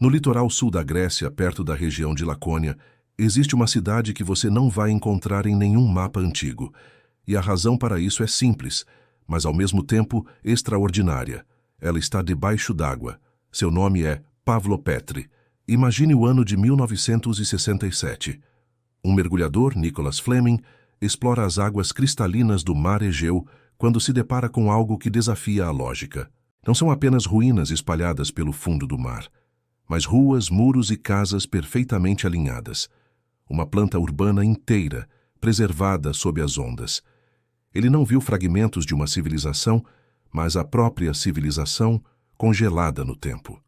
No litoral sul da Grécia, perto da região de Lacônia, existe uma cidade que você não vai encontrar em nenhum mapa antigo. E a razão para isso é simples, mas ao mesmo tempo extraordinária. Ela está debaixo d'água. Seu nome é Pavlopetri. Imagine o ano de 1967. Um mergulhador, Nicholas Fleming, explora as águas cristalinas do mar Egeu quando se depara com algo que desafia a lógica. Não são apenas ruínas espalhadas pelo fundo do mar, mas ruas, muros e casas perfeitamente alinhadas. Uma planta urbana inteira, preservada sob as ondas. Ele não viu fragmentos de uma civilização, mas a própria civilização congelada no tempo.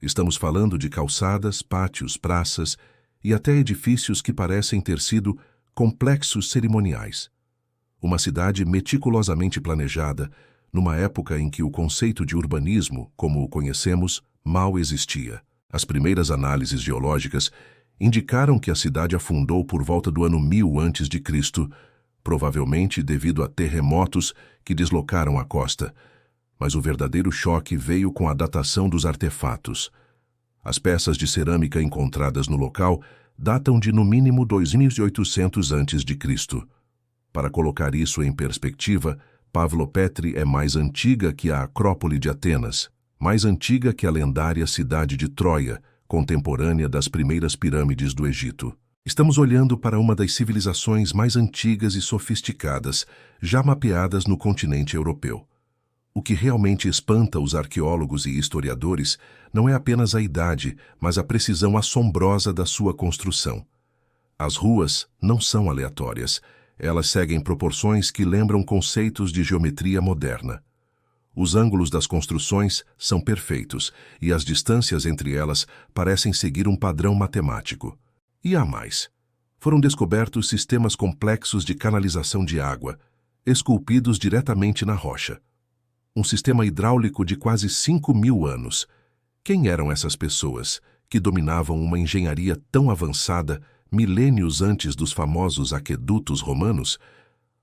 Estamos falando de calçadas, pátios, praças e até edifícios que parecem ter sido complexos cerimoniais. Uma cidade meticulosamente planejada, numa época em que o conceito de urbanismo, como o conhecemos, mal existia. As primeiras análises geológicas indicaram que a cidade afundou por volta do ano 1000 a.C., provavelmente devido a terremotos que deslocaram a costa. Mas o verdadeiro choque veio com a datação dos artefatos. As peças de cerâmica encontradas no local datam de no mínimo 2800 a.C. Para colocar isso em perspectiva, Pavlopetri é mais antiga que a Acrópole de Atenas, mais antiga que a lendária cidade de Troia, contemporânea das primeiras pirâmides do Egito. Estamos olhando para uma das civilizações mais antigas e sofisticadas, já mapeadas no continente europeu. O que realmente espanta os arqueólogos e historiadores não é apenas a idade, mas a precisão assombrosa da sua construção. As ruas não são aleatórias. Elas seguem proporções que lembram conceitos de geometria moderna. Os ângulos das construções são perfeitos e as distâncias entre elas parecem seguir um padrão matemático. E há mais. Foram descobertos sistemas complexos de canalização de água, esculpidos diretamente na rocha. Um sistema hidráulico de quase 5.000 anos. Quem eram essas pessoas que dominavam uma engenharia tão avançada milênios antes dos famosos aquedutos romanos?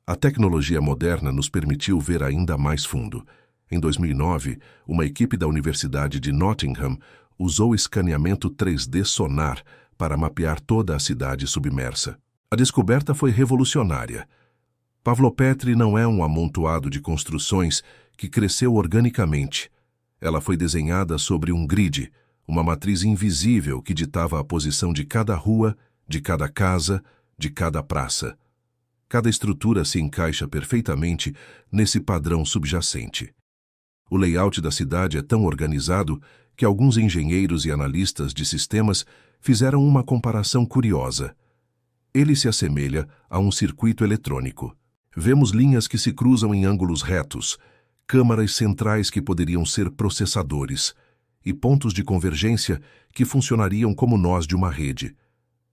A tecnologia moderna nos permitiu ver ainda mais fundo. Em 2009, uma equipe da Universidade de Nottingham usou escaneamento 3D sonar para mapear toda a cidade submersa. A descoberta foi revolucionária. Pavlopetri não é um amontoado de construções que cresceu organicamente. Ela foi desenhada sobre um grid, uma matriz invisível que ditava a posição de cada rua, de cada casa, de cada praça. Cada estrutura se encaixa perfeitamente nesse padrão subjacente. O layout da cidade é tão organizado que alguns engenheiros e analistas de sistemas fizeram uma comparação curiosa. Ele se assemelha a um circuito eletrônico. Vemos linhas que se cruzam em ângulos retos, câmaras centrais que poderiam ser processadores, e pontos de convergência que funcionariam como nós de uma rede.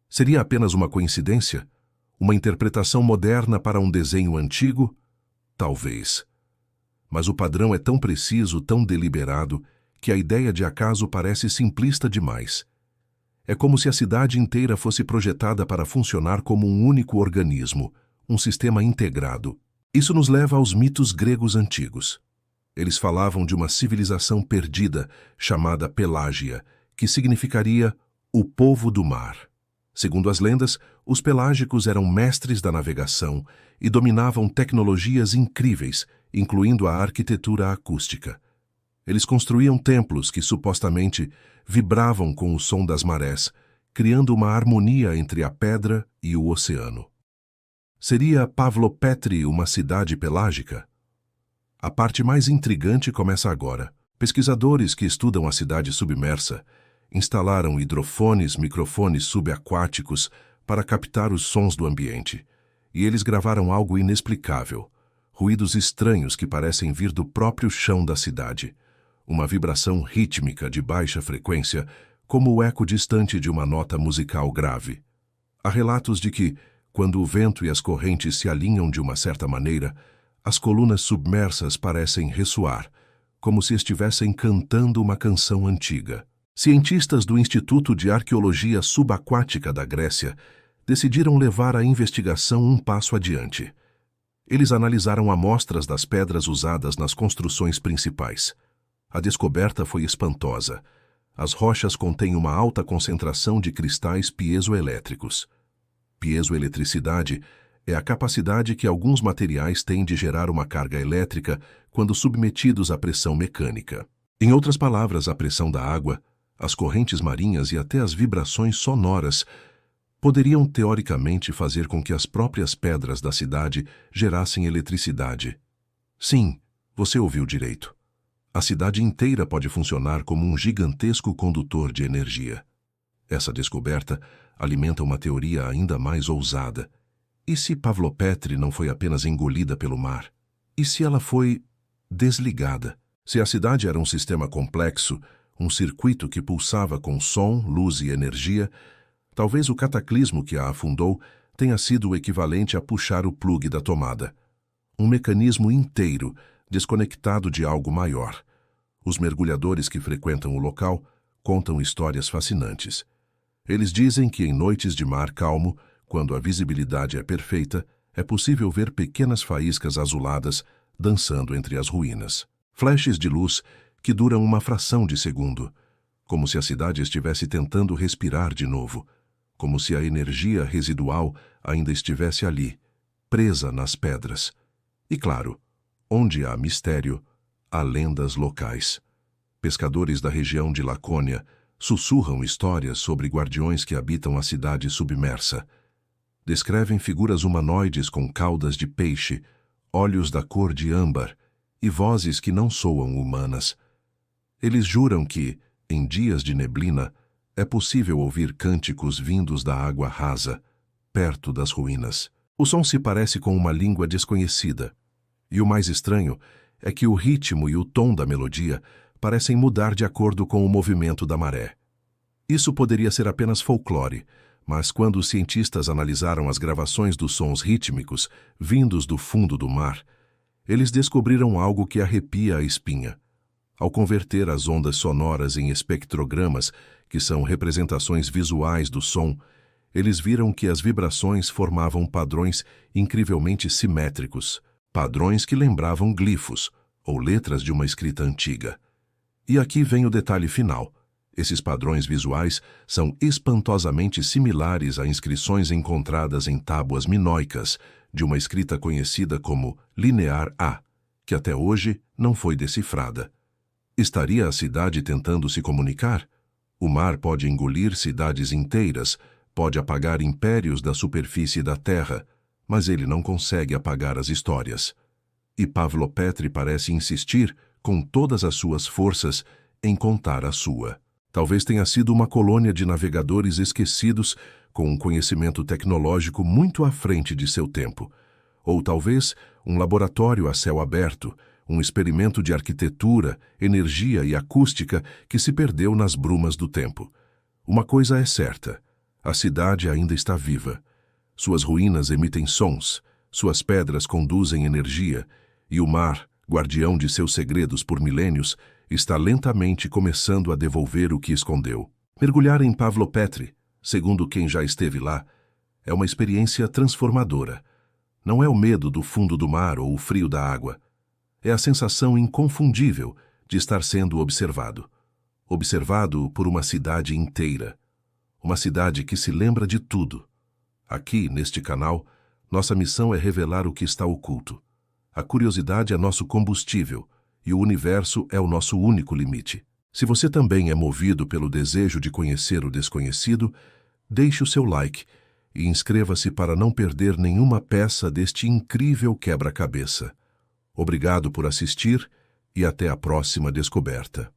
Seria apenas uma coincidência? Uma interpretação moderna para um desenho antigo? Talvez. Mas o padrão é tão preciso, tão deliberado, que a ideia de acaso parece simplista demais. É como se a cidade inteira fosse projetada para funcionar como um único organismo, um sistema integrado. Isso nos leva aos mitos gregos antigos. Eles falavam de uma civilização perdida, chamada Pelágia, que significaria o povo do mar. Segundo as lendas, os pelágicos eram mestres da navegação e dominavam tecnologias incríveis, incluindo a arquitetura acústica. Eles construíam templos que supostamente vibravam com o som das marés, criando uma harmonia entre a pedra e o oceano. Seria Pavlopetri uma cidade pelágica? A parte mais intrigante começa agora. Pesquisadores que estudam a cidade submersa instalaram hidrofones, microfones subaquáticos para captar os sons do ambiente. E eles gravaram algo inexplicável. Ruídos estranhos que parecem vir do próprio chão da cidade. Uma vibração rítmica de baixa frequência, como o eco distante de uma nota musical grave. Há relatos de que, quando o vento e as correntes se alinham de uma certa maneira, as colunas submersas parecem ressoar, como se estivessem cantando uma canção antiga. Cientistas do Instituto de Arqueologia Subaquática da Grécia decidiram levar a investigação um passo adiante. Eles analisaram amostras das pedras usadas nas construções principais. A descoberta foi espantosa. As rochas contêm uma alta concentração de cristais piezoelétricos. Piezoeletricidade é a capacidade que alguns materiais têm de gerar uma carga elétrica quando submetidos à pressão mecânica. Em outras palavras, a pressão da água, as correntes marinhas e até as vibrações sonoras poderiam teoricamente fazer com que as próprias pedras da cidade gerassem eletricidade. Sim, você ouviu direito. A cidade inteira pode funcionar como um gigantesco condutor de energia. Essa descoberta alimenta uma teoria ainda mais ousada. E se Pavlopetri não foi apenas engolida pelo mar? E se ela foi desligada? Se a cidade era um sistema complexo, um circuito que pulsava com som, luz e energia, talvez o cataclismo que a afundou tenha sido o equivalente a puxar o plugue da tomada. Um mecanismo inteiro, desconectado de algo maior. Os mergulhadores que frequentam o local contam histórias fascinantes. Eles dizem que em noites de mar calmo, quando a visibilidade é perfeita, é possível ver pequenas faíscas azuladas dançando entre as ruínas. Flashes de luz que duram uma fração de segundo, como se a cidade estivesse tentando respirar de novo, como se a energia residual ainda estivesse ali, presa nas pedras. E claro, onde há mistério, há lendas locais. Pescadores da região de Lacônia sussurram histórias sobre guardiões que habitam a cidade submersa. Descrevem figuras humanoides com caudas de peixe, olhos da cor de âmbar e vozes que não soam humanas. Eles juram que, em dias de neblina, é possível ouvir cânticos vindos da água rasa, perto das ruínas. O som se parece com uma língua desconhecida. E o mais estranho é que o ritmo e o tom da melodia parecem mudar de acordo com o movimento da maré. Isso poderia ser apenas folclore, mas quando os cientistas analisaram as gravações dos sons rítmicos vindos do fundo do mar, eles descobriram algo que arrepia a espinha. Ao converter as ondas sonoras em espectrogramas, que são representações visuais do som, eles viram que as vibrações formavam padrões incrivelmente simétricos, padrões que lembravam glifos, ou letras de uma escrita antiga. E aqui vem o detalhe final. Esses padrões visuais são espantosamente similares a inscrições encontradas em tábuas minoicas de uma escrita conhecida como Linear A, que até hoje não foi decifrada. Estaria a cidade tentando se comunicar? O mar pode engolir cidades inteiras, pode apagar impérios da superfície da terra, mas ele não consegue apagar as histórias. E Pavlopetri parece insistir, com todas as suas forças, em contar a sua. Talvez tenha sido uma colônia de navegadores esquecidos com um conhecimento tecnológico muito à frente de seu tempo. Ou talvez um laboratório a céu aberto, um experimento de arquitetura, energia e acústica que se perdeu nas brumas do tempo. Uma coisa é certa: a cidade ainda está viva. Suas ruínas emitem sons, suas pedras conduzem energia, e o mar, guardião de seus segredos por milênios, está lentamente começando a devolver o que escondeu. Mergulhar em Pavlopetri, segundo quem já esteve lá, é uma experiência transformadora. Não é o medo do fundo do mar ou o frio da água. É a sensação inconfundível de estar sendo observado. Observado por uma cidade inteira. Uma cidade que se lembra de tudo. Aqui, neste canal, nossa missão é revelar o que está oculto. A curiosidade é nosso combustível, e o universo é o nosso único limite. Se você também é movido pelo desejo de conhecer o desconhecido, deixe o seu like e inscreva-se para não perder nenhuma peça deste incrível quebra-cabeça. Obrigado por assistir e até a próxima descoberta.